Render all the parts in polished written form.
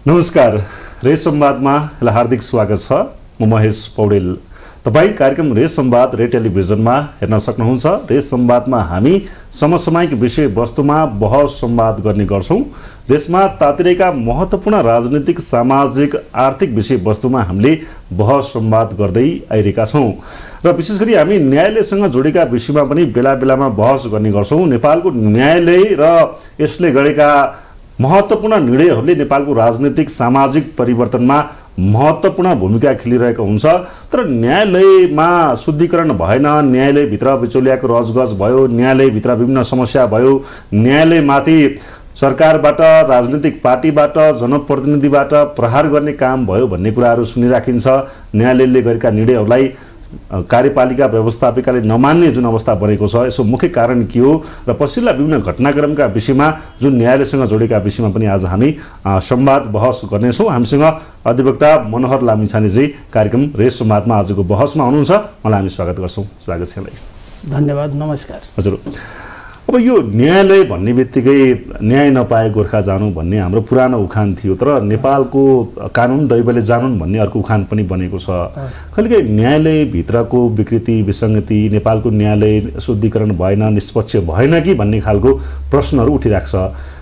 नमस्कार, रेस संवादमा हार्दिक स्वागत छ। म महेश पौडेल। तपाईं कार्यक्रम रेस संवाद रेड टेलिभिजनमा हेर्न सक्नुहुन्छ। रेस संवादमा हामी समसामयिक विषय वस्तुमा बहस संवाद गर्ने गर्छौं। देशमा तातिरहेका महत्त्वपूर्ण राजनीतिक, सामाजिक, आर्थिक विषय वस्तुमा हामीले बहस संवाद गर्दै आइरहेका छौं र विशेष गरी हामी न्यायालयसँग जोडेका विषयमा पनि बेला बेलामा बहस गर्ने गर्छौं। नेपालको न्यायालय र यसले गरेका महत्त्वपूर्ण निर्णयहरूले नेपालको राजनीतिक, सामाजिक परिवर्तनमा महत्त्वपूर्ण भूमिका खेलिरहेको हुन्छ। तर न्यायालयमा शुद्धिकरण भएन, न्यायालयभित्र बिचौलियाको रजगज भयो, न्यायालयभित्र विभिन्न समस्या भयो, न्यायालयमाथि सरकारबाट, राजनीतिक पार्टीबाट, जनप्रतिनिधिबाट प्रहार गर्ने काम भयो भन्ने कुराहरू सुनिराखिन्छ। न्यायालयले गरेका निर्णयहरूलाई कार्यपालिका व्यवस्थापिकाले नमान्ने जुन अवस्था बनेको छ, यसो मुख्य कारण के हो र पछिल्ला विभिन्न घटनाक्रमका विषयमा जुन न्यायालयसँग जोडेका विषयमा पनि आज हामी संवाद बहस गर्नेछौँ। हामीसँग अधिवक्ता मनोहर लामिछानेजी कार्यक्रम रेस संवादमा आजको बहसमा हुनुहुन्छ। मलाई हामी स्वागत गर्छौँ। स्वागत छ। धन्यवाद। नमस्कार। हजुर, अब यो न्यायालय भन्ने बित्तिकै न्याय नपाए गोर्खा जानु भन्ने हाम्रो पुरानो उखान थियो। तर नेपालको कानुन दैवले जानुन् भन्ने अर्को उखान पनि बनेको छ। कहिलेकाहीँ न्यायालयभित्रको विकृति, विसङ्गति, नेपालको न्यायालय शुद्धिकरण भएन, निष्पक्ष भएन कि भन्ने खालको प्रश्नहरू उठिरहेको छ।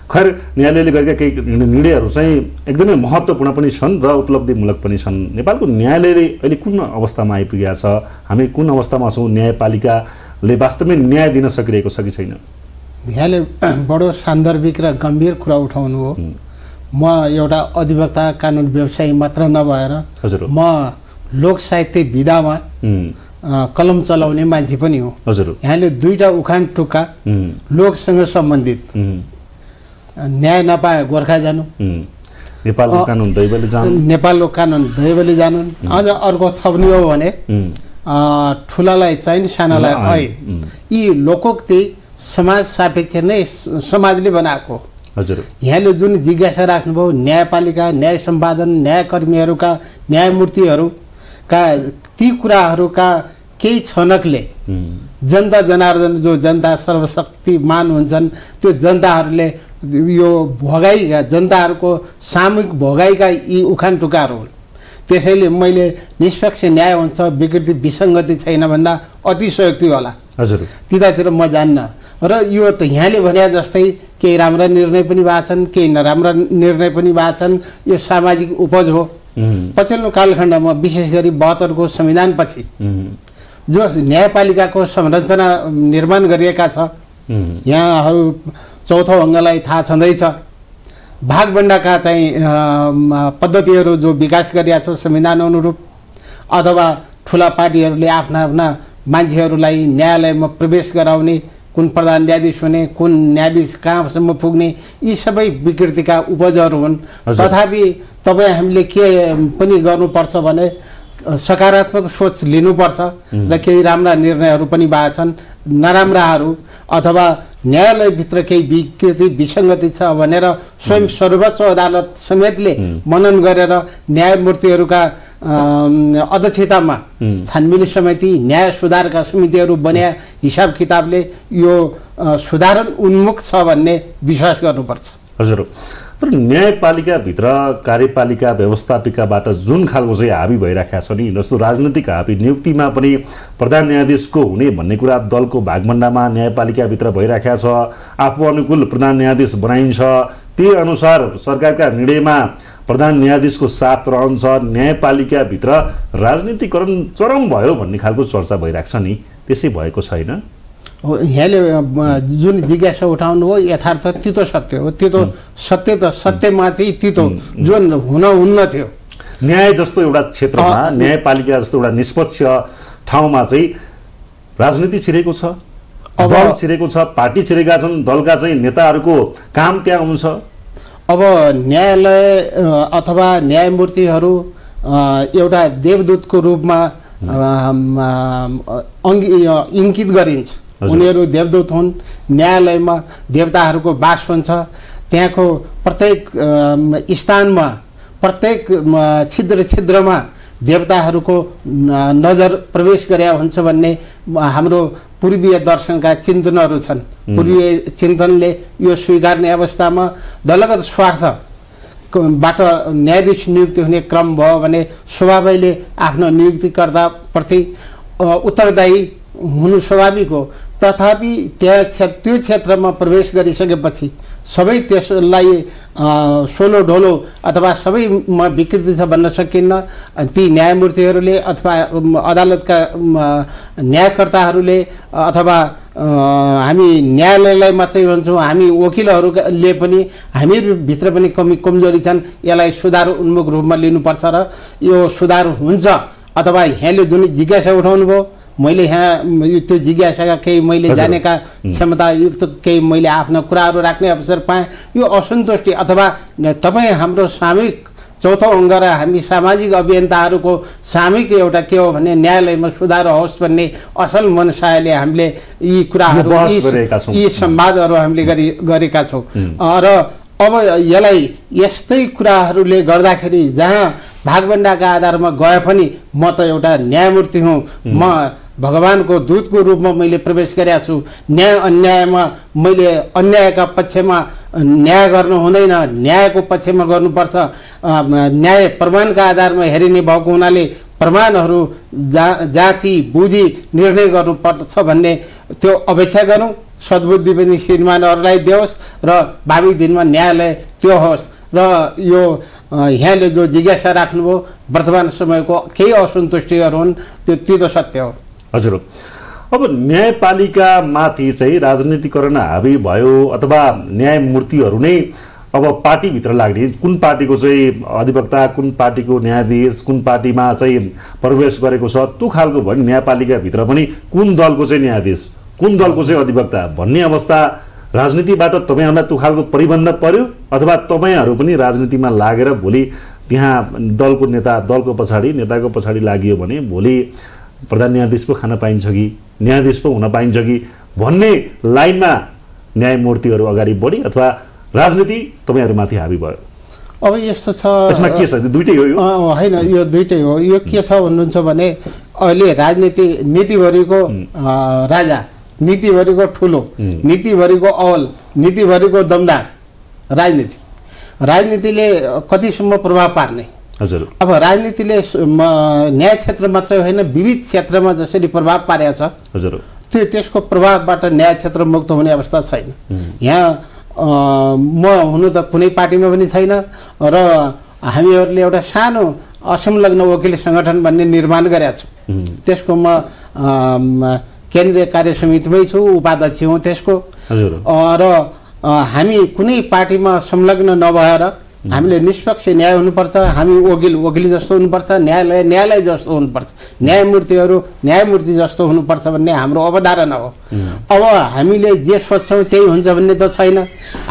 खैर, न्यायालयले गरेका केही निर्णयहरू चाहिँ एकदमै महत्त्वपूर्ण पनि छन् र उपलब्धिमूलक पनि छन्। नेपालको न्यायालयले अहिले कुन अवस्थामा आइपुगेको छ? हामी कुन अवस्थामा छौँ? न्यायपालिकाले वास्तवमै न्याय दिन सकिरहेको छ कि छैन? यहाँले बडो सान्दर्भिक र गम्भीर कुरा उठाउनु हो। म एउटा अधिवक्ता, कानुन व्यवसायी मात्र नभएर म लोक साहित्य विधामा कलम चलाउने मान्छे पनि हो। यहाँले दुईटा उखान टुक्का लोकसँग सम्बन्धित, न्याय नपाए गोर्खा जानु, नेपालको कानुन दैवले जानुन्, नेपालको कानुन दैवले जानुन्। अझ अर्को थप्ने हो भने ठुलालाई चाहिँ सानालाई ऐन। यी लोकोक्ति समाज सापेक्ष नै समाजले बनाएको। हजुर, यहाँले जुन जिज्ञासा राख्नुभयो, न्यायपालिका, न्याय सम्पादन, न्यायकर्मीहरूका, न्यायमूर्तिहरूका ती कुराहरूका केही छनकले जनता जनार्दन, जो जनता सर्वशक्तिमान हुन्छन्, त्यो जनताहरूले यो भोगाई, जनताहरूको सामूहिक भोगाइका यी उखान टुक्काहरू हुन्। त्यसैले मैले निष्पक्ष न्याय हुन्छ, विकृति विसङ्गति छैन भन्दा अतिशयोक्ति होला। हजुर, त्यतातिर म जान्न। र यो त यहाँले भने जस्तै केही राम्रा निर्णय पनि भएको छन्, केही नराम्रा निर्णय पनि भएको छन्। यो सामाजिक उपज हो। पछिल्लो कालखण्डमा विशेष गरी 72 को संविधानपछि जो न्यायपालिकाको संरचना निर्माण गरिएका छ, यहाँहरू चौथो अङ्गलाई थाहा छँदैछ। भागबण्डाका चाहिँ पद्धतिहरू जो विकास गरिएको छ संविधान अनुरूप, अथवा ठुला पार्टीहरूले आफ्ना आफ्ना मान्छेहरूलाई न्यायालयमा प्रवेश गराउने, कुन प्रधान न्यायाधीश हुने, कुन न्यायाधीश कहाँसम्म पुग्ने, यी सबै विकृतिका उपजहरू हुन्। तथापि तपाईँ हामीले के पनि गर्नुपर्छ भने सकारात्मक सोच लिनुपर्छ र केही राम्रा निर्णयहरू पनि भएका छन्। नराम्राहरू अथवा न्यायालयभित्र केही विकृति विसङ्गति छ भनेर स्वयं सर्वोच्च अदालत समेतले मनन गरेर न्यायमूर्तिहरूका अध्यक्षतामा छानबिन समिति, न्याय सुधारका समितिहरू बन्या हिसाब किताबले यो सुधारण उन्मुख छ भन्ने विश्वास गर्नुपर्छ। हजुर, तर न्यायपालिकाभित्र कार्यपालिका व्यवस्थापिकाबाट जुन खालको चाहिँ हाबी भइराखेको छ नि, जस्तो राजनीतिक हाबी, नियुक्तिमा पनि प्रधान न्यायाधीशको हुने भन्ने कुरा दलको भागभण्डामा न्यायपालिकाभित्र भइराखेको छ। आफू अनुकूल प्रधान न्यायाधीश बनाइन्छ, त्यही अनुसार सरकारका निर्णयमा प्रधान न्यायाधीशको साथ रहन्छ। न्यायपालिकाभित्र राजनीतिकरण चरम भयो भन्ने खालको चर्चा भइरहेको छ नि, त्यसै भएको छैन? यहाँले जुन जिज्ञासा उठाउनु हो यथार्थ तितो सत्य हो। तितो सत्य त सत्यमाथि तितो जुन हुन्न थियो। न्याय जस्तो एउटा क्षेत्रमा, न्यायपालिका जस्तो एउटा निष्पक्ष ठाउँमा चाहिँ राजनीति छिरेको छ, दल छिरेको छ, पार्टी छिरेका छन्, दलका चाहिँ नेताहरूको काम त्यहाँ हुन्छ। अब न्यायालय अथवा न्यायमूर्तिहरू एउटा देवदूतको रूपमा इङ्कित गरिन्छ। उनीहरू देवदूत हुन्। न्यायालयमा देवताहरूको वास हुन्छ। त्यहाँको प्रत्येक स्थानमा, प्रत्येक छिद्र छिद्रमा देवताहरूको नजर प्रवेश गरे हुन्छ भन्ने हाम्रो पूर्वीय दर्शनका चिन्तनहरू छन्। पूर्वीय चिन्तनले यो स्वीकार्ने अवस्थामा दलगत स्वार्थ बाट न्यायाधीश नियुक्ति हुने क्रम भयो भने स्वभावैले आफ्नो नियुक्तिकर्ताप्रति उत्तरदायी हुनु स्वाभाविक हो। तथापि त्यो क्षेत्रमा प्रवेश गरिसकेपछि सबै त्यसलाई सोलो ढोलो अथवा सबैमा विकृति छ भन्न सकिन्न। ती न्यायमूर्तिहरूले अथवा अदालतका न्यायकर्ताहरूले अथवा हामी न्यायालयलाई मात्रै भन्छौँ, हामी वकिलहरूले पनि हामीभित्र पनि कमजोरी छन्। यसलाई सुधार उन्मुख रूपमा लिनुपर्छ र यो सुधार हुन्छ अथवा यहाँले जुन जिज्ञासा उठाउनु भयो, मैले यहाँ त्यो जिज्ञासाका केही मैले जानेका क्षमतायुक्त केही मैले आफ्ना कुराहरू राख्ने अवसर पाएँ। यो असन्तुष्टि अथवा तपाईँ हाम्रो सामूहिक चौथो अङ्ग र हामी सामाजिक अभियन्ताहरूको सामूहिक एउटा के हो भने न्यायालयमा सुधार होस् भन्ने असल मनसायले हामीले यी कुराहरू यी संवादहरू हामीले गरेका छौँ। र अब यसलाई यस्तै कुराहरूले गर्दाखेरि जहाँ भागभण्डाका आधारमा गए पनि म त एउटा न्यायमूर्ति हुँ, म भगवानको दूतको रूपमा मैले प्रवेश गरेका छु। न्याय अन्यायमा मैले अन्यायका पक्षमा न्याय गर्नु हुँदैन, न्यायको पक्षमा गर्नुपर्छ। न्याय प्रमाणका आधारमा हेरिने भएको हुनाले प्रमाणहरू जाँची बुझी निर्णय गर्नुपर्छ भन्ने त्यो अपेक्षा गरौँ। सद्बुद्धि पनि श्रीमानहरूलाई दियोस् र भावी दिनमा न्यायालय त्यो होस्। र यो यहाँले जो जिज्ञासा राख्नुभयो वर्तमान समयको केही असन्तुष्टिहरू हुन्, त्यो त सत्य हो। हजुर, अब न्यायपालिकामाथि चाहिँ राजनीतिकरण हावी भयो अथवा न्यायमूर्तिहरू नै अब पार्टीभित्र लाग्ने, कुन पार्टीको चाहिँ अधिवक्ता, कुन पार्टीको न्यायाधीश, कुन पार्टीमा चाहिँ प्रवेश गरेको छ त्यो खालको भयो नि। न्यायपालिकाभित्र पनि कुन दलको चाहिँ न्यायाधीश, कुन दलको चाहिँ अधिवक्ता भन्ने अवस्था राजनीतिबाट तपाईँहरूलाई त्यो खालको परिबन्ध पर्यो अथवा तपाईँहरू पनि राजनीतिमा लागेर भोलि त्यहाँ दलको नेता, दलको पछाडि नेताको पछाडि लागियो भने भोलि प्रधान न्यायाधीश पो खान पाइन्छ कि न्यायाधीश पो हुन पाइन्छ कि भन्ने लाइनमा न्यायमूर्तिहरू अगाडि बढी अथवा राजनीति तपाईँहरूमाथि हावी भयो? अब यस्तो छ, यसमा के छ? दुईटै हो? होइन, यो दुईटै हो। यो के छ भन्नुहुन्छ भने अहिले राजनीति नीतिभरिको राजा, नीतिभरिको ठुलो, नीतिभरिको अवल, नीतिभरिको दमदार राजनीतिले कतिसम्म प्रभाव पार्ने। हजुर, अब राजनीतिले न्याय क्षेत्र मात्रै होइन विविध क्षेत्रमा जसरी प्रभाव पारेको छ, हजुर, त्यसको प्रभावबाट न्याय क्षेत्र मुक्त हुने अवस्था छैन। यहाँ म हुनु त कुनै पार्टीमा पनि छैन र हामीहरूले एउटा सानो असंलग्न वकिल सङ्गठन भन्ने निर्माण गरेका छौँ। त्यसको म केन्द्रीय कार्य समितिमै छु, उपाध्यक्ष हुँ त्यसको। र हामी कुनै पार्टीमा संलग्न नभएर हामीले निष्पक्ष न्याय हुनुपर्छ, हामी वकिल जस्तो हुनुपर्छ, न्यायालय जस्तो हुनुपर्छ, न्यायमूर्तिहरू न्यायमूर्ति जस्तो हुनुपर्छ भन्ने हाम्रो अवधारणा हो। अब हामीले जे सोच्छौँ त्यही हुन्छ भन्ने त छैन।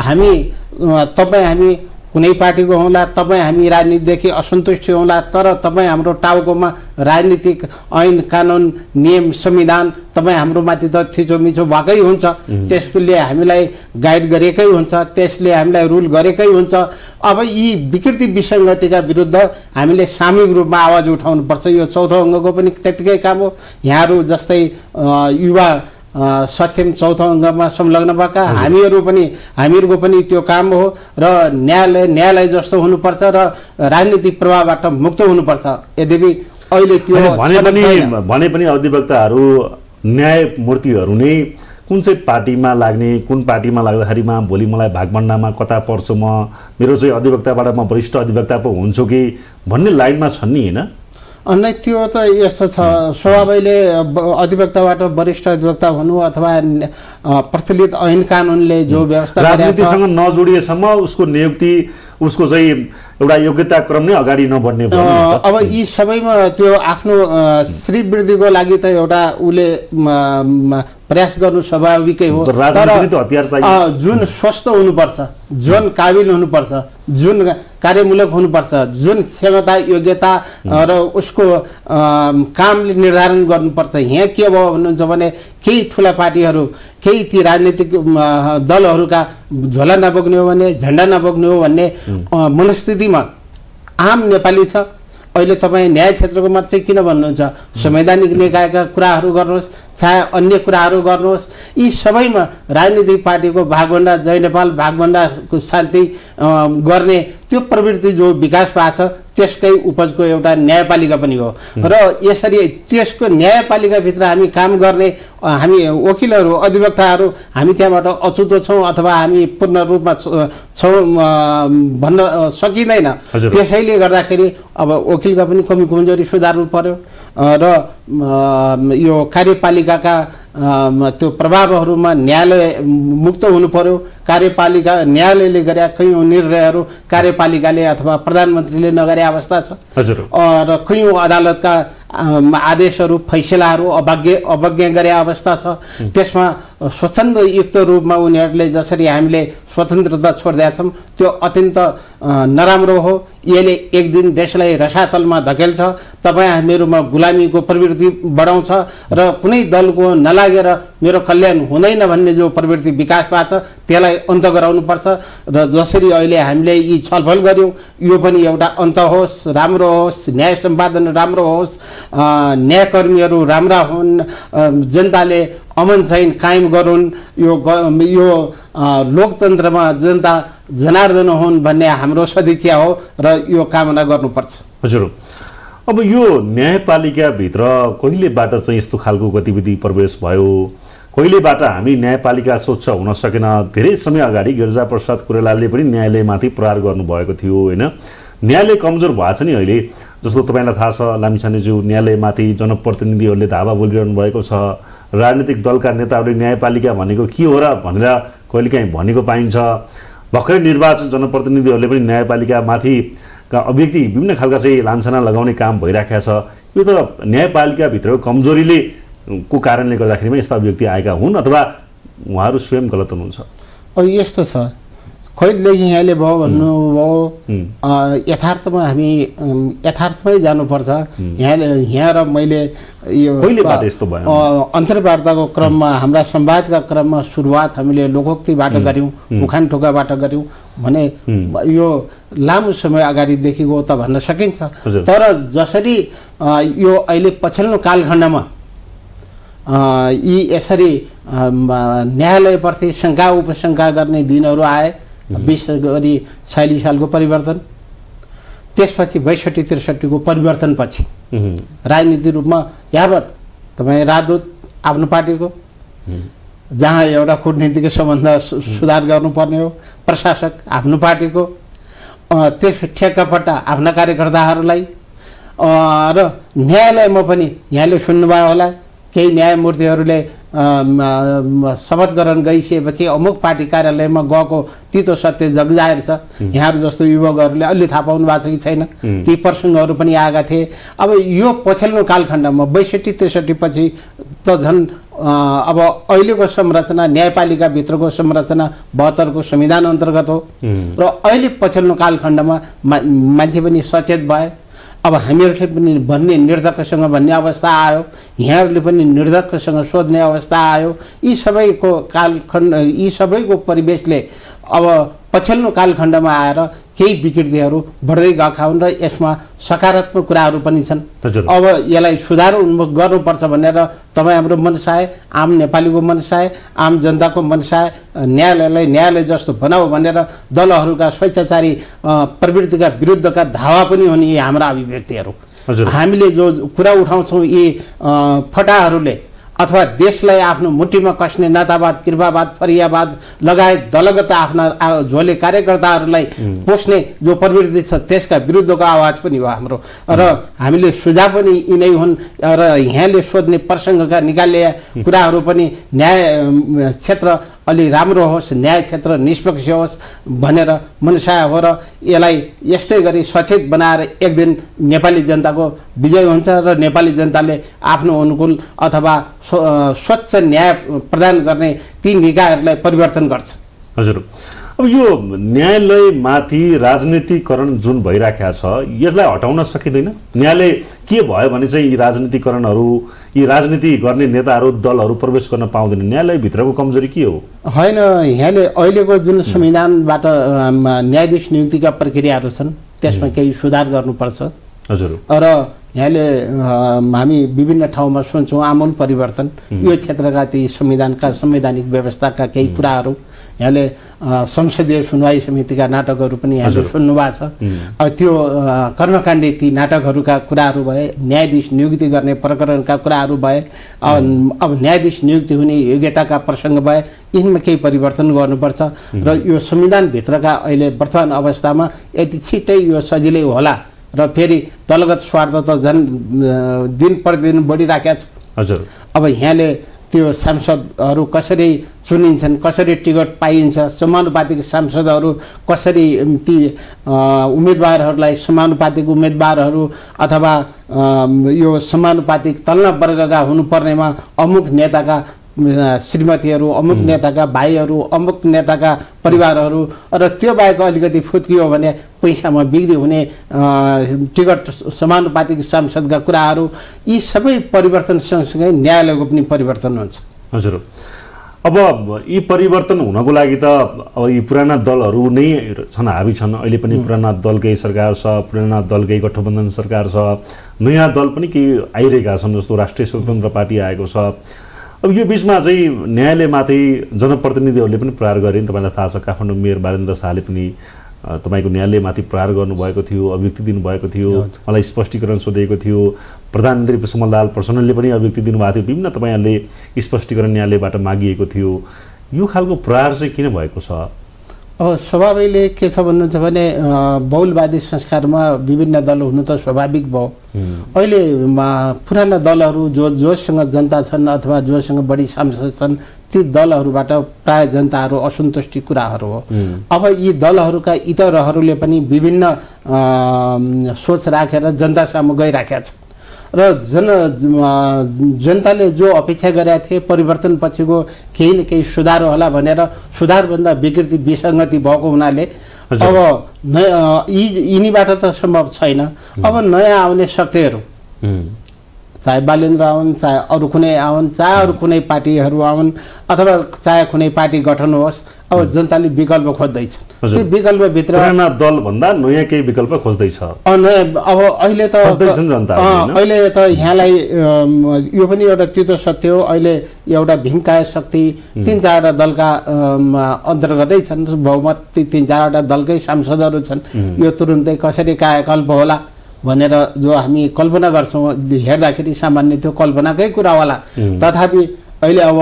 हामी कुनै पार्टीको होला, तपाईँ हामी राजनीतिदेखि असन्तुष्ट होला, तर तपाईँ हाम्रो टाउकोमा राजनीतिक ऐन कानुन नियम संविधान तपाईँ हाम्रो माथि त थिचोमिचो भएकै हुन्छ। त्यसले हामीलाई गाइड गरेकै हुन्छ, त्यसले हामीलाई रुल गरेकै हुन्छ। अब यी विकृति विसङ्गतिका विरुद्ध हामीले सामूहिक रूपमा आवाज उठाउनुपर्छ। यो चौथो अङ्गको पनि त्यतिकै काम हो। यहाँहरू जस्तै युवा सक्षम चौथो अङ्गमा संलग्न भएका हामीहरूको पनि त्यो काम हो। र न्यायालय जस्तो हुनुपर्छ र राजनीतिक प्रभावबाट मुक्त हुनुपर्छ। यद्यपि अहिले त्यो भने पनि अधिवक्ताहरू न्यायमूर्तिहरू नै कुन चाहिँ पार्टीमा लाग्ने, कुन पार्टीमा लाग्दाखेरिमा भोलि मलाई भागभण्डामा कता पर्छु, मेरो चाहिँ अधिवक्ताबाट म वरिष्ठ अधिवक्ता पो हुन्छु कि भन्ने लाइनमा छन् नि, होइन? अनि त्यो त यस्तो छ, स्वभावैले अधिवक्ताबाट वरिष्ठ अधिवक्ता हुनु अथवा प्रचलित ऐन कानुनले जो व्यवस्था राजनीतिसँग नजोडिएसम्म उसको नियुक्ति, उसको चाहिँ एउटा योग्यता क्रम नै अगाडि नबढ्ने। अब यी सबैमा त्यो आफ्नो श्रीवृद्धिको लागि त एउटा उसले प्रयास गर्नु स्वाभाविकै हो। जुन स्वस्थ हुनुपर्छ, जुन काबिल हुनुपर्छ, जुन कार्यमूलक हुनुपर्छ, जुन क्षमता योग्यता र उसको कामले निर्धारण गर्नुपर्छ। यहाँ के भयो भन्नुहुन्छ भने केही ठुला पार्टीहरू, केही ती राजनीतिक दलहरूका झोला नबोक्ने हो भने, झन्डा नबोक्ने हो भन्ने मनस्थितिमा आम नेपाली छ। अहिले तपाईँ न्याय क्षेत्रको मात्रै किन भन्नुहुन्छ, संवैधानिक निकायका कुराहरू गर्नुहोस्, चाहे अन्य कुराहरू गर्नुहोस्, यी सबैमा राजनीतिक पार्टीको भागभण्डा, जय नेपाल भागभण्डाको शान्ति गर्ने त्यो प्रवृत्ति जो विकास भएको छ त्यसकै उपजको एउटा न्यायपालिका पनि हो। र यसरी त्यसको न्यायपालिकाभित्र हामी काम गर्ने हामी वकिलहरू, अधिवक्ताहरू हामी त्यहाँबाट अछुतो छौँ अथवा हामी पूर्ण रूपमा छौँ भन्न सकिँदैन। त्यसैले गर्दाखेरि अब वकिलका पनि कमी कमजोरी सुधार्नु पर्यो र यो कार्यपालिकाका त्यो प्रभावहरूमा न्यायालय मुक्त हुनु पर्यो। कार्यपालिका न्यायालयले गरे कयौँ निर्णयहरू कार्यपालिकाले अथवा प्रधानमन्त्रीले नगरे अवस्था छ र कयौँ अदालतका आदेशहरू फैसलाहरू अवज्ञा गरे अवस्था छ। त्यसमा स्वच्छन्द युक्त रूपमा उनीहरूले जसरी हामीले स्वतन्त्रता छोडिदिएका छौँ त्यो अत्यन्त नराम्रो हो। यसले एक दिन देशलाई रसातलमा धकेल्छ, तपाईँ हामीहरूमा गुलामीको प्रवृत्ति बढाउँछ र कुनै दलको नलागेर मेरो कल्याण हुँदैन भन्ने जो प्रवृत्ति विकास भएको छ त्यसलाई अन्त गराउनुपर्छ। र जसरी अहिले हामीले यी छलफल गऱ्यौँ यो पनि एउटा अन्त होस्, राम्रो होस्, न्याय सम्पादन राम्रो होस्, न्यायकर्मीहरू राम्रा हुन्, जनताले अमन चैन कायम गरून्, यो लोकतन्त्रमा जनता जनार्दन हुन् भन्ने हाम्रो सदिच्छा हो र यो कामना गर्नुपर्छ। हजुर, अब यो न्यायपालिकाभित्र कहिलेबाट चाहिँ यस्तो खालको गतिविधि प्रवेश भयो, कहिलेबाट हामी न्यायपालिका स्वच्छ हुन सकेन। धेरै समय अगाडि गिरिजाप्रसाद कोइरालाले पनि न्यायालयमाथि प्रहार गर्नुभएको थियो होइन। न्यायालय कमजोर भएको छ नि अहिले, जस्तो तपाईँलाई थाहा छ लामिछानेज्यू न्यायालयमाथि जनप्रतिनिधिहरूले धावा बोलिरहनु भएको छ। राजनीतिक दलका नेताहरूले न्यायपालिका भनेको के हो र भनेर कहिलेकाहीँ भनेको पाइन्छ। भर्खरै निर्वाचित जनप्रतिनिधिहरूले पनि न्यायपालिकामाथि अभिव्यक्ति विभिन्न खालका चाहिँ लान्छना लगाउने काम भइराखेको छ। यो त न्यायपालिकाभित्रको कमजोरीले को कारणले गर्दाखेरिमा यस्ता अभिव्यक्ति आएका हुन् अथवा उहाँहरू स्वयं गलत हुनुहुन्छ? अब यस्तो छ, कहिलेदेखि यहाँले भयो भन्नुभयो, यथार्थमा हामी यथार्थमै जानुपर्छ। यहाँ र मैले यो अन्तर्वार्ताको क्रममा हाम्रा संवादका क्रममा सुरुवात हामीले लोकोक्तिबाट गऱ्यौँ, उखान टोकाबाट गऱ्यौँ भने यो लामो समय अगाडिदेखिको त भन्न सकिन्छ। तर जसरी यो अहिले पछिल्लो कालखण्डमा यी यसरी न्यायालयप्रति शङ्का उपशङ्का गर्ने दिनहरू आए, विशेष गरी 46 सालको परिवर्तन, त्यसपछि 62-63 को परिवर्तनपछि राजनीतिक रूपमा यावत तपाईँ राजदूत आफ्नो पार्टीको, जहाँ एउटा कूटनीतिको सम्बन्ध सुधार गर्नुपर्ने हो, प्रशासक आफ्नो पार्टीको, त्यस ठेक्कापट्टा आफ्ना कार्यकर्ताहरूलाई र न्यायालयमा पनि यहाँले सुन्नुभयो होला केही न्यायमूर्तिहरूले शपथ ग्रहण गइसकेपछि अमुक पार्टी कार्यालयमा गएको तितो सत्य जगजाहेर छ। यहाँहरू जस्तो युवकहरूले अलि थाहा पाउनु भएको छ कि छैन, ती प्रसङ्गहरू पनि आएका थिए। अब यो पछिल्लो कालखण्डमा 62-63 पछि त झन् अब अहिलेको संरचना न्यायपालिकाभित्रको संरचना 72 को संविधान अन्तर्गत हो र अहिले पछिल्लो कालखण्डमा मान्छे पनि सचेत भए। अब हामीहरूले पनि भन्ने निर्धक्कसँग भन्ने अवस्था आयो, यहाँहरूले पनि निर्धक्कसँग सोध्ने अवस्था आयो। यी सबैको कालखण्ड, यी सबैको परिवेशले अब पछिल्लो कालखण्डमा आएर केही विकृतिहरू बढ्दै गएका हुन् र यसमा सकारात्मक कुराहरू पनि छन्। अब यसलाई सुधार उन्मुख गर्नुपर्छ भनेर तपाईँ हाम्रो मनसाय, आम नेपालीको मनसाय, आम जनताको मनसाय न्यायालयलाई न्यायालय जस्तो बनाऊ भनेर दलहरूका स्वेच्छाचारी प्रवृत्तिका विरुद्धका धावा पनि हुन् यी हाम्रा अभिव्यक्तिहरू। हामीले जो कुरा उठाउँछौँ यी फटाहरूले अथवा देशलाई आफ्नो मुठीमा कस्ने नेतावाद, कृपावाद, फरियावाद लगायत दलगत आफ्ना झोले कार्यकर्ताहरूलाई पोस्ने जो प्रवृत्ति छ त्यसका विरुद्धको आवाज पनि हो हाम्रो। र हामीले सुझाव पनि यिनै हुन् र यहाँले सोध्ने प्रसङ्गका निकाले कुराहरू पनि न्याय क्षेत्र अलि राम्रो होस्, न्याय क्षेत्र निष्पक्ष होस् भनेर मनसाय हो र यसलाई यस्तै गरी सचेत बनाएर एक दिन नेपाली जनताको विजय हुन्छ र नेपाली जनताले आफ्नो अनुकूल अथवा स्वच्छ न्याय प्रदान गर्ने ती निकायहरूलाई परिवर्तन गर्छ। हजुर, अब यो न्यायालयमाथि राजनीतिकरण जुन भइराखेको छ यसलाई हटाउन सकिँदैन? न्यायालय के भयो भने चाहिँ यी राजनीतिकरणहरू, यी राजनीति गर्ने नेताहरू, दलहरू प्रवेश गर्न पाउँदैन? न्यायालयभित्रको कमजोरी के हो? होइन, यहाँले अहिलेको जुन संविधानबाट न्यायाधीश नियुक्तिका प्रक्रियाहरू छन् त्यसमा केही सुधार गर्नुपर्छ। हजुर र यहाँले हामी विभिन्न ठाउँमा सुन्छौँ आमूल परिवर्तन यो क्षेत्रका ती संवैधानिक व्यवस्थाका केही कुराहरू यहाँले संसदीय सुनवाई समितिका नाटकहरू पनि यहाँले सुन्नुभएको छ त्यो कर्मकाण्डी ती नाटकहरूका कुराहरू भए न्यायाधीश नियुक्ति गर्ने प्रकरणका कुराहरू भए अब न्यायाधीश नियुक्ति हुने योग्यताका प्रसङ्ग भए यिनमा केही परिवर्तन गर्नुपर्छ र यो संविधानभित्रका अहिले वर्तमान अवस्थामा यति छिट्टै यो सजिलै होला र फेरि दलगत स्वार्थ त झन् दिन प्रतिदिन बढिराखेको छ हजुर अब यहाँले त्यो सांसदहरू कसरी चुनिन्छन् कसरी टिकट पाइन्छ समानुपातिक सांसदहरू कसरी ती उम्मेदवारहरूलाई समानुपातिक उम्मेदवारहरू अथवा यो समानुपातिक तल्ला वर्गका हुनुपर्नेमा अमुक नेताका श्रीमतीहरू अमुक नेताका भाइहरू अमुक नेताका परिवारहरू र त्यो बाहेक अलिकति फुत्कियो भने पैसामा बिक्री हुने टिकट समानुपातिक सांसदका कुराहरू यी सबै परिवर्तन सँगसँगै न्यायालयको पनि परिवर्तन हुन्छ हजुर अब यी परिवर्तन हुनको लागि त अब यी पुराना दलहरू नै छन् हावी छन् अहिले पनि पुराना दलकै सरकार छ पुराना दलकै गठबन्धन सरकार छ नयाँ दल पनि केही आइरहेका छन् जस्तो राष्ट्रिय स्वतन्त्र पार्टी आएको छ अब यो बीचमा चाहिँ न्यायालयमाथि जनप्रतिनिधिहरूले पनि प्रहार गरे नि तपाईँलाई थाहा छ काठमाडौँ मेयर बालेन्द्र शाहले पनि तपाईँको न्यायालयमाथि प्रहार गर्नुभएको थियो अभिव्यक्ति दिनुभएको थियो मलाई स्पष्टीकरण सोधेको थियो प्रधानमन्त्री पुष्पकमल प्रचण्डले पनि अभिव्यक्ति दिनुभएको थियो विभिन्न तपाईँहरूले स्पष्टीकरण न्यायालयबाट मागिएको थियो यो खालको प्रहार चाहिँ किन भएको छ अब स्वभावैले के छ भन्नुहुन्छ भने बहुलवादी संस्कारमा विभिन्न दल हुनु त स्वाभाविक भयो अहिले पुराना दलहरू जोसँग जनता छन् अथवा जोसँग बढी सांसद छन् ती दलहरूबाट प्राय जनताहरू असन्तुष्टि कुराहरू हो अब यी दलहरूका इतरहरूले पनि विभिन्न सोच राखेर जनता सामु गइराखेका छन् र जनताले जो अपेक्षा गरेका थिए परिवर्तन पछिको केही न केही सुधार होला भनेर सुधारभन्दा विकृति विसङ्गति भएको हुनाले अब यिनीबाट त सम्भव छैन अब नयाँ आउने शक्तिहरू चाहे बालेन्द्र आउन् चाहे अरू कुनै आउन् चाहे अरू कुनै पार्टीहरू आउन् अथवा चाहे कुनै पार्टी गठन होस् अब जनताले विकल्प खोज्दैछन् त्यो विकल्पभित्र पुराना दल भन्दा नयाँ केही विकल्प खोज्दैछ अब अहिले त अहिले त यहाँलाई यो पनि एउटा तितो सत्य हो अहिले एउटा भीमकाय शक्ति 3-4वटा दलका अन्तर्गतै छन् बहुमत 3-4वटा दलकै सांसदहरू छन् यो तुरुन्तै कसरी कायाकल्प होला भनेर जो हामी कल्पना गर्छौँ हेर्दाखेरि सामान्य त्यो कल्पनाकै कुरा होला तथापि अहिले अब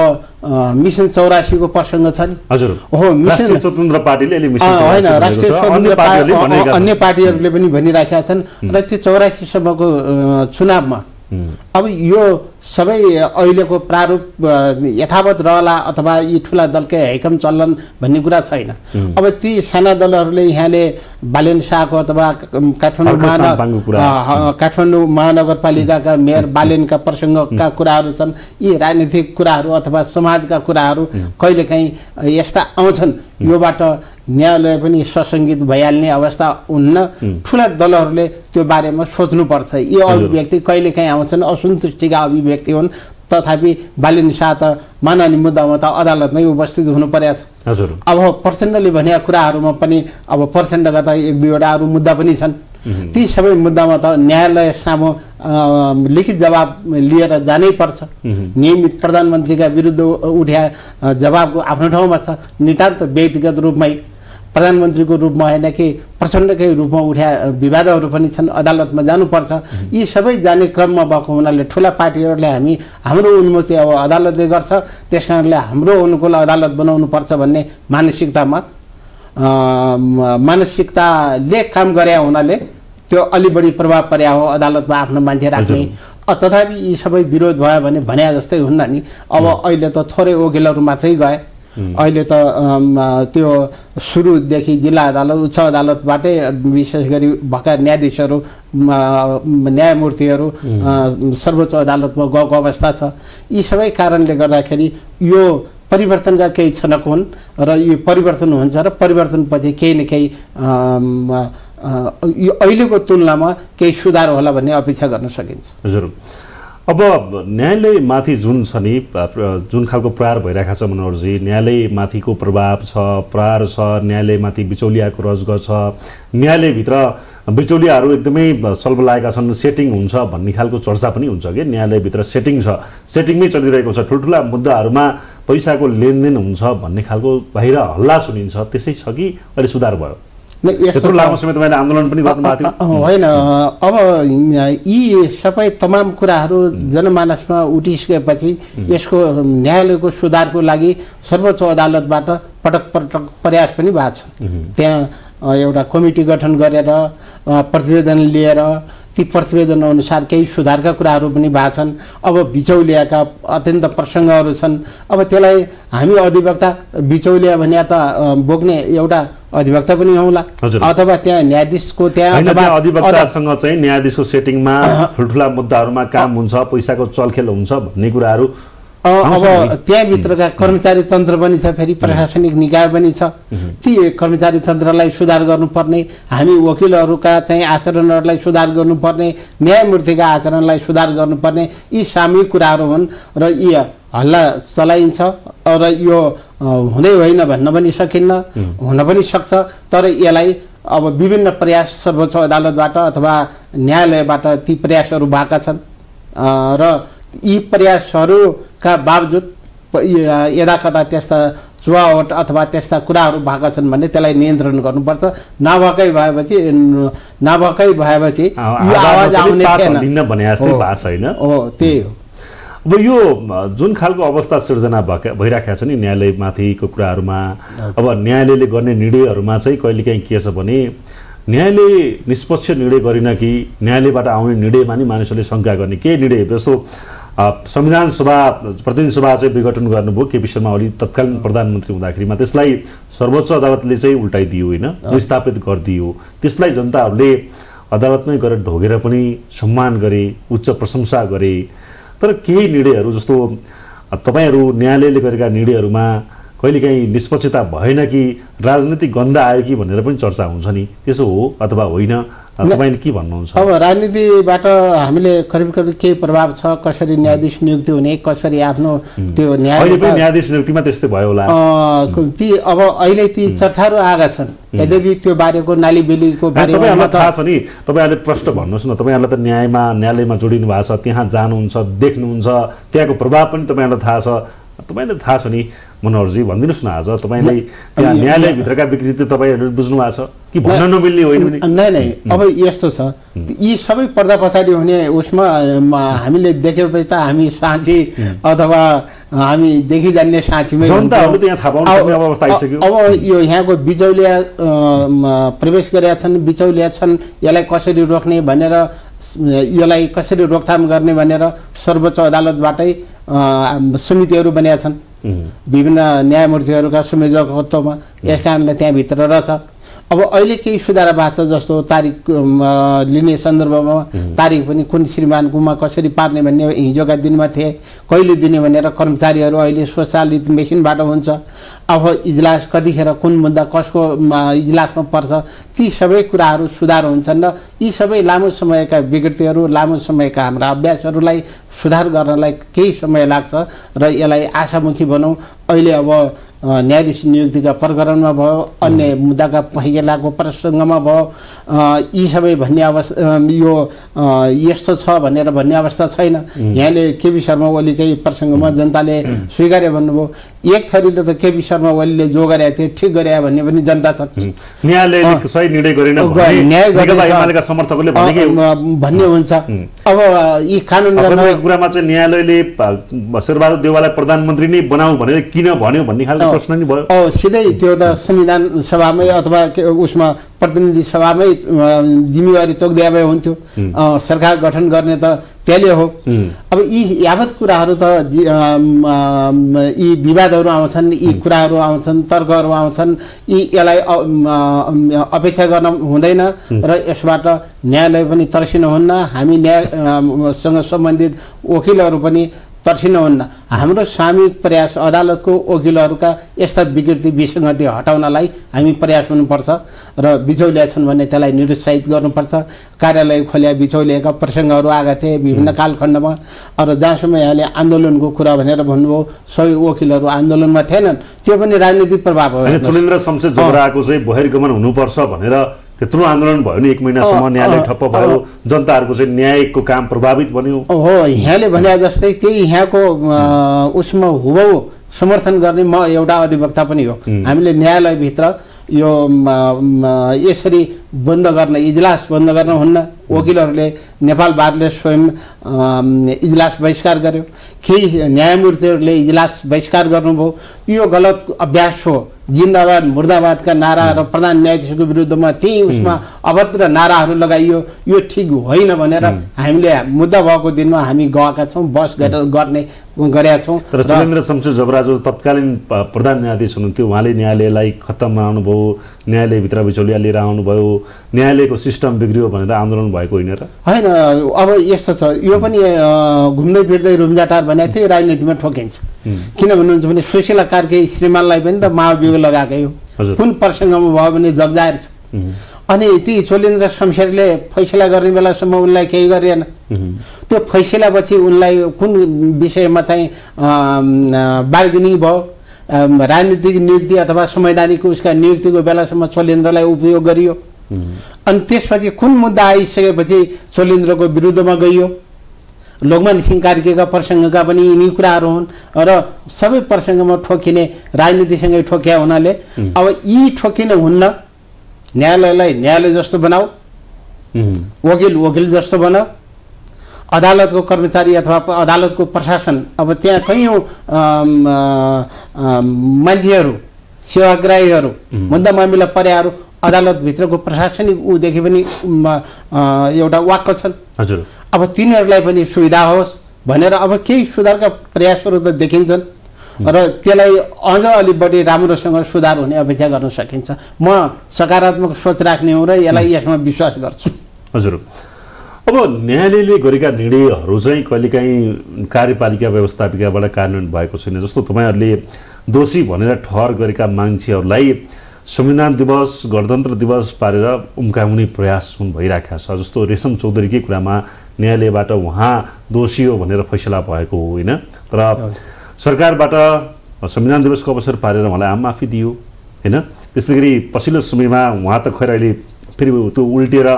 मिसन 84 को प्रसङ्ग छ नि हजुर हो मिसन स्वतन्त्र पार्टीले अहिले मिसन हैन राष्ट्रिय स्वतन्त्र अन्य पार्टीहरूले पनि भनिराखेका छन् र त्यो 84 सम्मको चुनावमा अब यो सबै अहिलेको प्रारूप यथावत रहला अथवा यी ठुला दलकै हैकम चल्लन भन्ने कुरा छैन अब ती साना दलहरूले यहाँले बालेन्द्र शाहको अथवा काठमाडौँ महानगरपालिकाका मेयर बालेनका प्रसङ्गका कुराहरू छन् यी राजनीतिक कुराहरू अथवा समाजका कुराहरू कहिलेकाहीँ यस्ता आउँछन् योबाट न्यायालय पनि ससङ्गित भइहाल्ने अवस्था हुन्न ठुला दलहरूले त्यो बारेमा सोच्नुपर्छ यी अभिव्यक्ति कहिलेकाहीँ आउँछन् असन्तुष्टिका अभिव्यक्ति हुन् तथापि बालेन्द्र शाह त माननीय मुद्दामा त अदालतमै उपस्थित हुनु परेको छ अब प्रचण्डले भनेका कुराहरूमा पनि अब प्रचण्डका त 1-2वटा अरू मुद्दा पनि छन् ती सबै मुद्दामा त न्यायालय सामु लिखित जवाब लिएर जानै पर्छ नियमित प्रधानमन्त्रीका विरुद्ध उठ्या जवाबको आफ्नो ठाउँमा छ नितान्त व्यक्तिगत रूपमै प्रधानमन्त्रीको रूपमा हैन कि प्रचण्डकै रूपमा उठ्या विवादहरू पनि छन् अदालतमा जानुपर्छ यी सबै जाने क्रममा भएको हुनाले ठुला पार्टीहरूले हाम्रो उन्मुक्ति अब अदालतले गर्छ त्यसकारणले हाम्रो अनुकूल अदालत बनाउनु पर्छ भन्ने मानसिकताले काम गरे हुनाले त्यो अलि बढी प्रभाव पर्या हो अदालतमा आफ्नो मान्छे राख्ने तथापि यी सबै विरोध भयो भने भन्या जस्तै हुन्न नि अब अहिले त थोरै वकिलहरू मात्रै गए अहिले त त्यो सुरुदेखि जिल्ला अदालत उच्च अदालतबाटै विशेष गरी भएका न्यायाधीशहरू न्यायमूर्तिहरू सर्वोच्च अदालतमा गएको अवस्था छ यी सबै कारणले गर्दाखेरि यो परिवर्तनका केही छनक हुन् र यो परिवर्तन हुन्छ र परिवर्तनपछि केही न केही अहिलेको तुलनामा केही सुधार होला भन्ने अपेक्षा गर्न सकिन्छ हजुर अब न्यायालयमाथि जुन छ नि जुन खालको प्रहार भइरहेको छ मनोहरजी, न्यायालयमाथिको प्रभाव छ, प्रहार छ, न्यायालयमाथि बिचौलियाको रजग छ, न्यायालयभित्र बिचौलियाहरू एकदमै सल्बलाएका छन्, सेटिङ हुन्छ भन्ने खालको चर्चा पनि हुन्छ कि न्यायालयभित्र सेटिङ छ, सेटिङमै चलिरहेको छ, ठुल्ठुला मुद्दाहरूमा पैसाको लेनदेन हुन्छ भन्ने खालको बाहिर हल्ला सुनिन्छ, त्यसै छ कि अहिले सुधार भयो? यत्रो लामो समय तपाईँले आन्दोलन पनि गर्नुभएको थियो। होइन, अब यी सबै तमाम कुराहरू जनमानसमा उठिसकेपछि यसको न्यायालयको सुधारको लागि सर्वोच्च अदालतबाट पटक पटक प्रयास पनि भएको छ। त्यहाँ एउटा कमिटी गठन गरेर प्रतिवेदन लिएर ती प्रतिवेदन अनुसार केही सुधारका कुराहरू पनि भएको छन्। अब बिचौलियाका अत्यन्त प्रसङ्गहरू छन्। अब त्यसलाई हामी अधिवक्ता बिचौलिया भने त बोक्ने एउटा अधिवक्ता पनि हौला, अथवा त्यहाँ न्यायाधीशको अधिवक्तासँग चाहिँ न्यायाधीशको सेटिङमा ठुल्ठुला मुद्दाहरूमा काम हुन्छ, पैसाको चलखेल हुन्छ भन्ने कुराहरू। अब त्यहाँभित्रका कर्मचारी तन्त्र पनि छ, फेरि प्रशासनिक निकाय पनि छ। ती कर्मचारी तन्त्रलाई सुधार गर्नुपर्ने, हामी वकिलहरूका चाहिँ आचरणहरूलाई सुधार गर्नुपर्ने, न्यायमूर्तिका आचरणलाई सुधार गर्नुपर्ने, यी सामूहिक कुराहरू हुन् र यी हल्ला चलाइन्छ र यो हुँदै होइन भन्न पनि सकिन्न, हुन पनि सक्छ। तर यसलाई अब विभिन्न प्रयास सर्वोच्च अदालतबाट अथवा न्यायालयबाट ती प्रयासहरू भएका छन् र यी प्रयासहरूका बावजुद यदाकदा त्यस्ता चुहावट अथवा त्यस्ता कुराहरू भएका छन् भने त्यसलाई नियन्त्रण गर्नुपर्छ। नभएकै भएपछि यो आवाज आउने थिएन हो, त्यही हो। अब यो जुन खालको अवस्था सिर्जना भइराखेको छ नि न्यायालयमाथिको कुराहरूमा, अब न्यायालयले गर्ने निर्णयहरूमा चाहिँ कहिलेकाहीँ के छ भने न्यायालय निष्पक्ष निर्णय गरिन कि न्यायालयबाट आउने निर्णयमा नि मानिसहरूले शङ्का गर्ने। के निर्णय जस्तो संविधान सभा प्रतिनिधि सभा चाहिँ विघटन गर्नुभयो केपी शर्मा ओली तत्कालीन प्रधानमन्त्री हुँदाखेरिमा, त्यसलाई सर्वोच्च अदालतले चाहिँ उल्टाइदियो होइन, विस्थापित गरिदियो। त्यसलाई जनताहरूले अदालतमै गएर ढोगेर पनि सम्मान गरे, उच्च प्रशंसा गरे। तर केही निर्णयहरू जस्तो तपाईँहरू न्यायालयले गरेका निर्णयहरूमा कहिलेकाहीँ निष्पक्षता भएन कि राजनीतिक गन्ध आयो कि भनेर पनि चर्चा हुन्छ नि, त्यसो हो अथवा होइन? तपाईँले के भन्नुहुन्छ? अब राजनीतिबाट हामीले करिब करिब के प्रभाव छ, कसरी न्यायाधीश नियुक्ति हुने, कसरी आफ्नो त्यो न्यायाधीश नियुक्तिमा त्यस्तै भयो होला ती अब अहिले ती चर्चाहरू आएका छन्। यद्यपि त्यो बारेको नालीबेलीको बारेमा थाहा छ नि, तपाईँहरूले प्रश्न भन्नुहोस् न। तपाईँहरूलाई त न्यायालयमा जोडिनु भएको छ, त्यहाँ जानुहुन्छ, देख्नुहुन्छ, त्यहाँको प्रभाव पनि तपाईँहरूलाई थाहा छ। तपाईँले थाहा छ नि मनोहरजी, भनिदिनुहोस् न आज तपाईँले त्यहाँ न्यायालयभित्रका विकृति तपाईँहरूले बुझ्नु भएको छ कि भन्न नमिल्ने होइन? नै अब यस्तो छ, यी सबै पर्दा पछाडि हुने उसमा हामीले देखेपछि त हामी साँची अथवा हामी देखिजान्ने साँचीमै अब यो यहाँको बिचौलिया प्रवेश गरेका छन्, बिचौलिया छन्, यसलाई कसरी रोक्ने भनेर, यसलाई कसरी रोकथाम गर्ने भनेर सर्वोच्च अदालतबाटै समितिहरू बनेका छन् विभिन्न न्यायमूर्तिहरूका संयोजकत्वमा। यस कारणले त्यहाँभित्र रहेछ। अब अहिले केही सुधार भएको छ, जस्तो तारिक लिने सन्दर्भमा तारिक पनि कुन श्रीमानकोमा कसरी पार्ने भन्ने हिजोका दिनमा थिए, कहिले दिने भनेर कर्मचारीहरू अहिले स्वचालित मेसिनबाट हुन्छ। अब इजलास कतिखेर कुन मुद्दा कसको इजलासमा पर्छ, ती सबै कुराहरू सुधार हुन्छन् र यी सबै लामो समयका विकृतिहरू, लामो समयका हाम्रा अभ्यासहरूलाई सुधार गर्नलाई केही समय लाग्छ र यसलाई आशामुखी भनौँ। अहिले अब न्यायाधीश नियुक्तिका प्रकरणमा भयो, अन्य मुद्दाका पहिलाको प्रसङ्गमा भयो, यी सबै भन्ने अवस्था यो यस्तो छ भनेर भन्ने अवस्था छैन। यहाँले केपी शर्मा ओलीकै प्रसङ्गमा जनताले स्वीकार्य भन्नुभयो। एक थरीले त केपी शर्मा ओलीले जो गरे थियो ठिक गरे भन्ने पनि जनता छ। न्यायालयले सही निर्णय गरेन भन्ने हुन्छ। अब यी कानुन कुरामा चाहिँ न्यायालयले शेरबहादुर देउवालाई प्रधानमन्त्री नै बनाऊ भनेर किन भन्यो भन्ने खालको प्रश्न नि भयो। सिधै त्यो त संविधान सभामै अथवा उसमा प्रतिनिधि सभामै जिम्मेवारी तोकिदिए भए हुन्थ्यो। सरकार गठन गर्ने त त्यसले हो। अब यी यावत कुराहरू त यी विवादहरू आउँछन्, यी कुराहरू आउँछन्, तर्कहरू आउँछन्, यसलाई अपेक्षा गर्न हुँदैन र यसबाट न्यायालय पनि तर्सिनुहुन्न। हामी न्यायसँग सम्बन्धित वकिलहरू पनि तर्सिनुहुन्न। हाम्रो सामूहिक प्रयास अदालतको वकिलहरूका यस्ता विकृति विसङ्गति हटाउनलाई हामी प्रयास हुनुपर्छ र बिचौलिया छन् भने त्यसलाई निरुत्साहित गर्नुपर्छ। कार्यालय खोल्या बिचौलिएका प्रसङ्गहरू आएका थिए विभिन्न कालखण्डमा। र जहाँसम्म यहाँले आन्दोलनको कुरा भनेर भन्नुभयो, सबै वकिलहरू आन्दोलनमा थिएनन्, त्यो पनि राजनीतिक प्रभाव हो। चुलेन्द्र शमशेर जबराको चाहिँ बहिर्गमन हुनुपर्छ भनेर त्यत्रो आन्दोलन भयो नि, 1 महिनासम्म न्यायालय ठप्प भयो, जनताहरूको चाहिँ न्यायको काम प्रभावित बन्यो। हो, यहाँले भने जस्तै त्यही यहाँको उसमा हुबहु समर्थन गर्ने म एउटा अधिवक्ता पनि हो। हामीले न्यायालयभित्र यो यसरी बन्द गर्न, इजलास बन्द गर्न हुन्न। वकिलहरूले नेपाल बारले स्वयं इजलास बहिष्कार गर्यो, केही न्यायमूर्तिहरूले इजलास बहिष्कार गर्नुभयो। यो गलत अभ्यास हो। जिन्दाबाद मुर्दाबादका नारा र प्रधान न्यायाधीशको विरुद्धमा त्यही उसमा अभद्र नाराहरू लगाइयो, यो ठिक होइन भनेर हामीले मुद्दा भएको दिनमा हामी गएका छौँ, बस गरेका छौँ। तर चुलेन्द्र शमशेर जबरा जो तत्कालीन प्रधान न्यायाधीश हुनुहुन्थ्यो, उहाँले न्यायालयलाई खत्तम बनाउनुभयो, न्यायालयभित्र बिचौलिया लिएर आउनुभयो, न्यायालयको सिस्टम बिग्रियो भनेर आन्दोलन भएको होइन र? होइन, अब यस्तो छ, यो पनि घुम्दै फिर्दै रुम्जाटार भने त्यही राजनीतिमा ठोकिन्छ। किन भन्नुहुन्छ भने सुशीला कार्की श्रीमानलाई पनि त महाभियोग लगाएकै हो, कुन प्रसङ्गमा भयो भने जगजाहेर छ। अनि ती चोलेन्द्र शमशेरले फैसला गर्ने बेलासम्म उनलाई केही गरेन। त्यो फैसलापछि उनलाई कुन विषयमा चाहिँ बार्गेनिङ भयो, राजनीतिक नियुक्ति अथवा संवैधानिक उसका नियुक्तिको बेलासम्म चोलेन्द्रलाई उपयोग गरियो। अनि त्यसपछि कुन मुद्दा आइसकेपछि चोलेन्द्रको विरुद्धमा गइयो। लोकमान सिंह कार्कीका प्रसङ्गका पनि यिनी कुराहरू हुन् र सबै प्रसङ्गमा ठोकिने राजनीतिसँगै ठोकिया हुनाले अब यी ठोकिने हुन्न। न्यायालयलाई न्यायालय जस्तो बनाऊ, वकिल जस्तो बनाऊ, अदालतको कर्मचारी अथवा अदालतको प्रशासन अब त्यहाँ कैयौँ मान्छेहरू सेवाग्राहीहरू मुद्दा मामिला परेहरू अदालतभित्रको प्रशासनिक ऊदेखि पनि एउटा वाक्क छन्। हजुर, अब तिनीहरूलाई पनि सुविधा होस् भनेर अब केही सुधारका प्रयासहरू त देखिन्छन् र त्यसलाई अझ अलि बढी राम्रोसँग सुधार हुने अपेक्षा गर्न सकिन्छ। म सकारात्मक सोच राख्ने हुँ र यसलाई यसमा विश्वास गर्छु। हजुर, अब न्यायालयले गरेका निर्णयहरू चाहिँ कहिलेकाहीँ कार्यपालिका व्यवस्थापिकाबाट कार्यान्वयन भएको छैन। जस्तो तपाईँहरूले दोषी भनेर ठहर गरेका मान्छेहरूलाई संविधान दिवस गणतन्त्र दिवस पारेर उम्काउने प्रयास भइरहेको छ। जस्तो रेशम चौधरीकै कुरामा न्यायालयबाट उहाँ दोषी हो भनेर फैसला भएको होइन, तर सरकारबाट संविधान दिवसको अवसर पारेर उहाँलाई आम माफी दियो होइन। त्यसै गरी पछिल्लो समयमा उहाँ त खैर अहिले फेरि त्यो उल्टिएर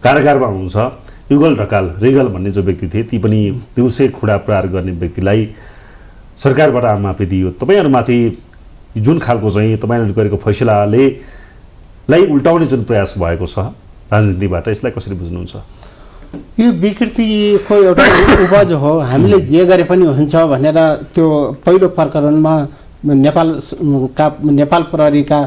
कारागारमा हुनुहुन्छ। युगल ढकाल रिगल भन्ने जो व्यक्ति थिए, ती पनि दिउँसै खुडा प्रहार गर्ने व्यक्तिलाई सरकारबाट आम माफी दियो। तपाईँहरूमाथि जुन खालको चाहिँ तपाईँहरूले गरेको फैसलाले उल्टाउने जुन प्रयास भएको छ राजनीतिबाट, यसलाई कसरी बुझ्नुहुन्छ? यो विकृतिको एउटा उपज हो। हामीले जे गरे पनि हुन्छ भनेर त्यो पहिलो प्रकरणमा नेपाल प्रहरीका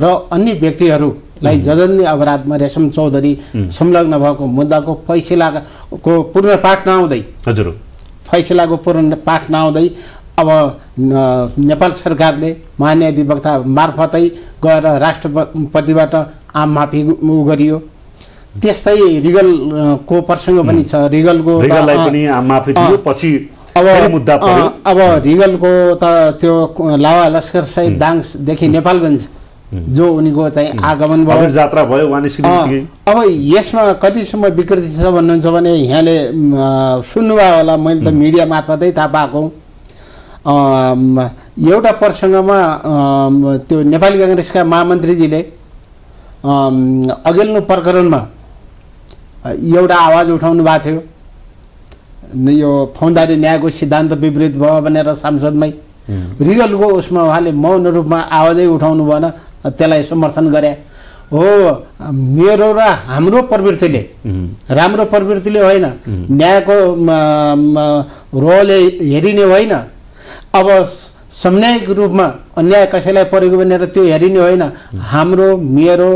र अन्य व्यक्तिहरूलाई जजन्य अपराधमा रेशम चौधरी संलग्न भएको मुद्दाको फैसलाको पूर्ण पाठ नआउँदै, हजुर, फैसलाको पूर्ण पाठ नआउँदै अब नेपाल सरकारले महान्यायाधिवक्ता मार्फतै गएर राष्ट्रपतिबाट आम माफी गरियो। त्यस्तै रिगलको प्रसङ्ग पनि छ। रिगललाई पनि आम माफी दियो, पछि मुद्दा पर्यो। अब रिगलको त त्यो लावा लस्कर सहित दाङदेखि नेपालगञ्ज जो उनीको चाहिँ आगमन भयो, जात्रा भयो, अब यसमा कतिसम्म विकृति छ भन्नुहुन्छ भने यहाँले सुन्नुभयो होला, मैले त मिडिया मार्फतै थाहा पाएको। एउटा प्रसङ्गमा त्यो नेपाली काङ्ग्रेसका महामन्त्रीजीले अघिल्लो प्रकरणमा एउटा आवाज उठाउनु भएको थियो, यो फौजदारी न्यायको सिद्धान्त विपरीत भयो भनेर सांसदमै। रिगलको उसमा उहाँले मौन रूपमा आवाजै उठाउनु भएन, त्यसलाई समर्थन गरे। हो, मेरो र हाम्रो प्रवृत्तिले, राम्रो प्रवृत्तिले होइन, न्यायको रोलले हेरिने होइन। अब सामूहिक रूपमा अन्याय कसैलाई परेको भनेर त्यो हेरिने होइन। हाम्रो मेरो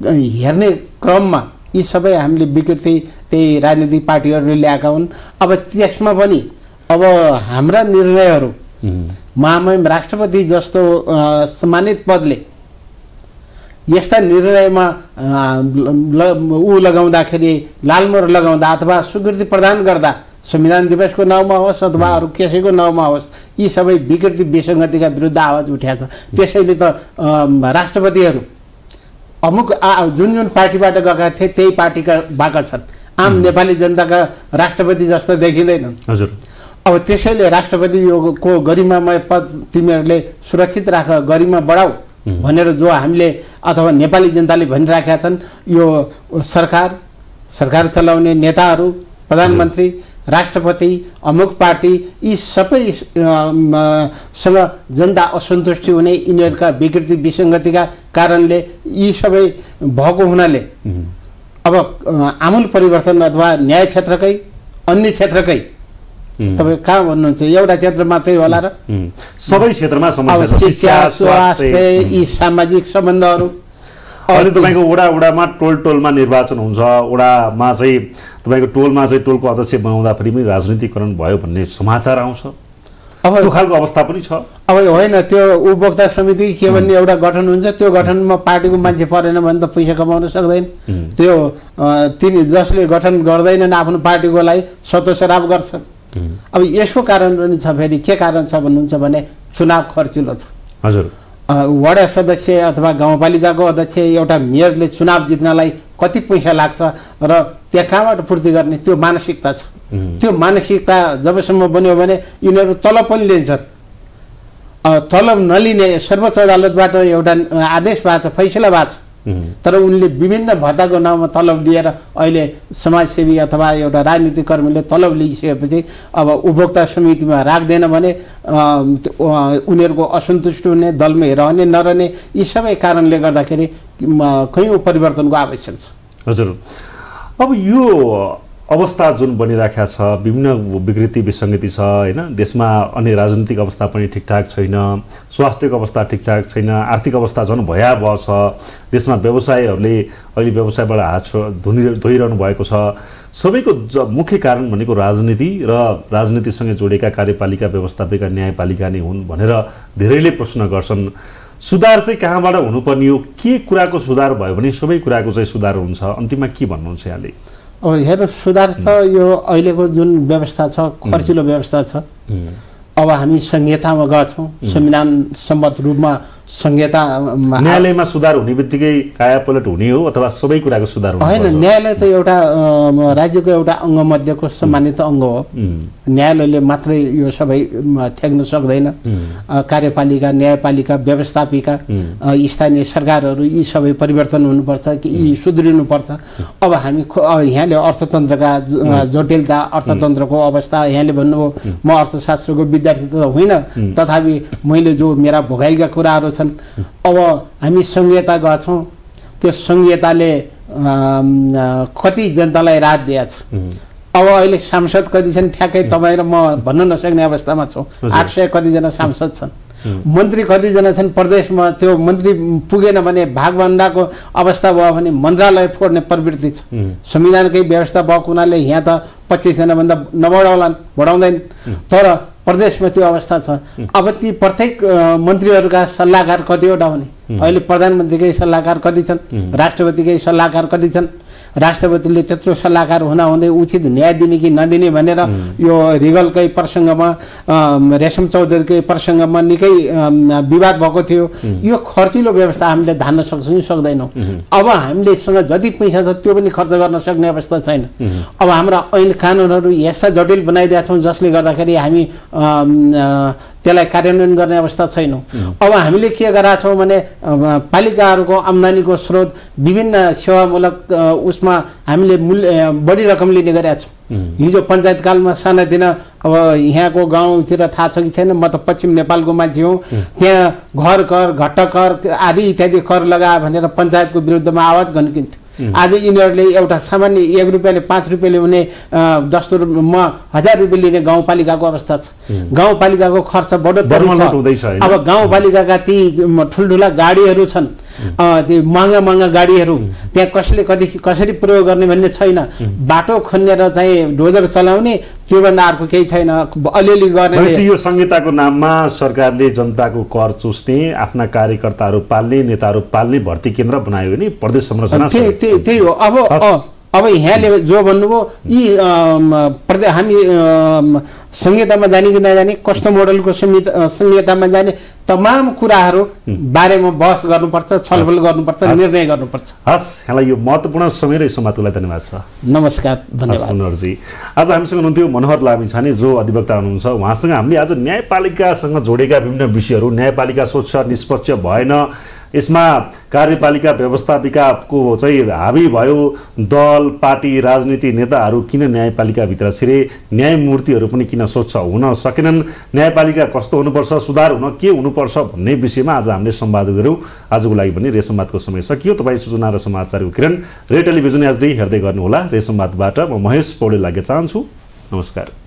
हेर्ने क्रममा यी सबै हामीले विकृति त्यही राजनीतिक पार्टीहरूले ल्याएका हुन्। अब त्यसमा पनि अब हाम्रा निर्णयहरू महामहिम राष्ट्रपति जस्तो सम्मानित पदले यस्ता निर्णयमा लगाउँदाखेरि, लालमोहर लगाउँदा अथवा स्वीकृति प्रदान गर्दा संविधान दिवसको नाउँमा होस् अथवा अरू कसैको नाउँमा होस्, यी सबै विकृति विसङ्गतिका विरुद्ध आवाज उठाएको छ। त्यसैले त राष्ट्रपतिहरू अमुक जुन जुन पार्टीबाट गएका थिए त्यही पार्टीका भएका छन्। आम नेपाली जनताका राष्ट्रपति जस्तो देखिँदैनन्। हजुर। अब त्यसैले राष्ट्रपति को गरिमामय पद तिमीहरूले सुरक्षित राख, गरिमा बढाऊ भनेर जो हामीले अथवा नेपाली जनताले भनिराखेका छन्, यो सरकार चलाउने नेताहरू, प्रधानमन्त्री, राष्ट्रपति, अमुक पार्टी, यी सबै सँग जनता असन्तुष्टि हुने, यिनीहरूका विकृति विसङ्गतिका कारणले यी सबै भएको हुनाले अब आमूल परिवर्तन अथवा न्याय क्षेत्रकै अन्य क्षेत्रकै तपाईँ कहाँ भन्नुहुन्छ, एउटा क्षेत्र मात्रै होला र? सबै क्षेत्रमा समस्या छ। शिक्षा, स्वास्थ्य, यी सामाजिक सम्बन्धहरू। अनि तपाईँको वडामा टोलमा निर्वाचन हुन्छ, वडामा चाहिँ तपाईँको टोलको अध्यक्ष बनाउँदाखेरि पनि राजनीतिकरण भयो भन्ने समाचार आउँछ। अब त्यो खालको अवस्था पनि छ। अब होइन, त्यो उपभोक्ता समिति के भन्ने एउटा गठन हुन्छ, त्यो गठनमा पार्टीको मान्छे परेन भने त पैसा कमाउन सक्दैन। त्यो तिनी जसले गठन गर्दैनन् आफ्नो पार्टीको लागि सतोसराप गर्छन्। अब यसको कारण पनि छ। फेरि के कारण छ भन्नुहुन्छ भने चुनाव खर्चिलो छ। हजुर। वडा सदस्य अथवा गाउँपालिकाको अध्यक्ष, एउटा मेयरले चुनाव जित्नलाई कति पैसा लाग्छ र त्यहाँ कहाँबाट पूर्ति गर्ने, त्यो मानसिकता छ। त्यो मानसिकता जबसम्म बन्यो भने यिनीहरू तलब पनि लिन्छन्। तलब नलिने सर्वोच्च अदालतबाट एउटा आदेश भएको छ, फैसला भएको छ, तर उनले विभिन्न भत्ताको नाउँमा तलब लिएर अहिले समाजसेवी अथवा एउटा राजनीतिक कर्मीले तलब लिइसकेपछि अब उपभोक्ता समितिमा राख्दैन भने उनीहरूको असन्तुष्ट हुने, दलमै रहने नरहने, यी सबै कारणले गर्दाखेरि कयौँ परिवर्तनको आवश्यक छ। हजुर। अब यो अवस्था जुन बनिराखेको छ, विभिन्न विकृति विसङ्गति छ होइन, देशमा अन्य राजनीतिक अवस्था पनि ठिकठाक छैन, स्वास्थ्यको अवस्था ठिकठाक छैन, आर्थिक अवस्था झन् भयावह छ, देशमा व्यवसायहरूले अहिले व्यवसायबाट हात धोइरहनु भएको छ। सबैको मुख्य कारण भनेको राजनीति र राजनीतिसँग जोडेका कार्यपालिका, व्यवस्थापिका, न्यायपालिका नै हुन् भनेर धेरैले प्रश्न गर्छन्। सुधार चाहिँ कहाँबाट हुनुपर्ने हो? के कुराको सुधार भयो भने सबै कुराको चाहिँ सुधार हुन्छ? अन्तिममा के भन्नुहुन्छ यहाँले? अब हेर्नु, सुधार त यो अहिलेको जुन व्यवस्था छ, खर्चिलो व्यवस्था छ। अब हामी संहितामा गएछौँ, संविधान सम्मत रूपमा संहिता। न्यायालयमा सुधार हुने बित्तिकै कायापलट हुने हो अथवा सबै कुराको सुधार हुने? होइन, न्यायालय त एउटा राज्यको एउटा अङ्ग मध्येको सम्मानित अङ्ग हो। न्यायालयले मात्रै यो सबै त्याग्न सक्दैन। कार्यपालिका, न्यायपालिका, व्यवस्थापिका, स्थानीय सरकारहरू, यी सबै परिवर्तन हुनुपर्छ कि यी सुध्रिनुपर्छ। अब हामी यहाँले अर्थतन्त्रका जटिलता, अर्थतन्त्रको अवस्था यहाँले भन्नुभयो, म अर्थशास्त्रको विद्यार्थी त होइन, तथापि मैले जो मेरा भोगाइका कुराहरू छन्। अब हामी संहिता गएछौँ, त्यो संहिताले कति जनतालाई राहत दिएछ। अब अहिले सांसद कति छन् ठ्याक्कै तपाईँ र म भन्न नसक्ने अवस्थामा छौँ। 800 कतिजना सांसद छन्। मन्त्री कतिजना छन् प्रदेशमा, त्यो मन्त्री पुगेन भने भागभण्डाको अवस्था भयो भने मन्त्रालय फोड्ने प्रवृत्ति छ। संविधानकै व्यवस्था भएको हुनाले यहाँ त 25 जनाभन्दा नबढाउलान्, बढाउँदैन, तर प्रदेशमा त्यो अवस्था छ। अब ती प्रत्येक मन्त्रीहरूका सल्लाहकार कतिवटा हुने? अहिले प्रधानमन्त्रीकै सल्लाहकार कति छन्, राष्ट्रपतिकै सल्लाहकार कति छन्? राष्ट्रपतिले त्यत्रो सल्लाहकार हुँदाहुँदै उचित न्याय दिने कि नदिने भनेर यो रिगलकै प्रसङ्गमा, रेशम चौधरीकै प्रसङ्गमा निकै विवाद भएको थियो। यो खर्चिलो व्यवस्था हामीले धान्न सक्छौँ कि सक्दैनौँ? अब हामीलेसँग जति पैसा छ त्यो पनि खर्च गर्न सक्ने अवस्था छैन। अब हाम्रा ऐन कानुनहरू यस्ता जटिल बनाइदिएका छौँ जसले गर्दाखेरि हामी त्यसलाई कार्यान्वयन गर्ने अवस्था छैनौँ। अब हामीले के गरेका छौँ भने पालिकाहरूको आम्दानीको स्रोत विभिन्न सेवामूलक उसमा हामीले मूल्य बढी रकम लिने गरेका छौँ। हिजो पञ्चायतकालमा सानातिना, अब यहाँको गाउँतिर थाहा छ कि छैन, म त पश्चिम नेपालको मान्छे हुँ, त्यहाँ घर कर, घट्ट कर आदि इत्यादि कर लगायो भनेर पञ्चायतको विरुद्धमा आवाज गन्किन्थ्यो। आज यिनीहरूले एउटा सामान्य 1 रुपियाँले 5 रुपियाँले हुने दस्तुरमा 1000 रुपियाँ लिने गाउँपालिकाको अवस्था छ। गाउँपालिकाको खर्च बढोत्तरी छ। अब गाउँपालिकाका ती ठुल्ठुला गाडीहरू छन्, त्यो महँगा गाडीहरू त्यहाँ कसरी प्रयोग गर्ने भन्ने छैन। बाटो खनेर चाहिँ डोजर चलाउने, त्योभन्दा अर्को केही छैन। अलिअलि गर्ने यो संहिताको नाममा सरकारले जनताको कर चुस्ने, आफ्ना कार्यकर्ताहरू पाल्ने, नेताहरू पाल्ने भर्ती केन्द्र बनायो नि प्रदेश संरचना। त्यही हो। अब अब यहाँले जो भन्नुभयो यी हामी संहितामा जाने कि नजाने कस्तो मोडलको संहितामा जाने तमाम कुराहरू बारेमा बहस गर्नुपर्छ, छलफल गर्नुपर्छ, निर्णय गर्नुपर्छ। हस्, यहाँलाई यो महत्त्वपूर्ण समय र संवादलाई धन्यवाद छ। नमस्कार, धन्यवाद मनोहरजी। आज हामीसँग हुनुहुन्थ्यो मनोहर लामिछाने, जो अधिवक्ता हुनुहुन्छ। उहाँसँग हामीले आज न्यायपालिकासँग जोडेका विभिन्न विषयहरू, न्यायपालिका स्वच्छ निष्पक्ष भएन, यसमा कार्यपालिका व्यवस्थापिकाको चाहिँ हाबी भयो, दल पार्टी राजनीति नेताहरू किन न्यायपालिकाभित्र छिरे, न्यायमूर्तिहरू पनि किन स्वच्छ हुन सकेनन्, न्यायपालिका कस्तो हुनुपर्छ, सुधार हुन के हुनुपर्छ भन्ने विषयमा आज हामीले संवाद गऱ्यौँ। आजको लागि पनि रे संवादको समय सकियो। तपाईँ सूचना र समाचारको किरण रे टेलिभिजन एचडी हेर्दै गर्नुहोला। रे संवादबाट म महेश पौडेल लाग्न चाहन्छु। नमस्कार।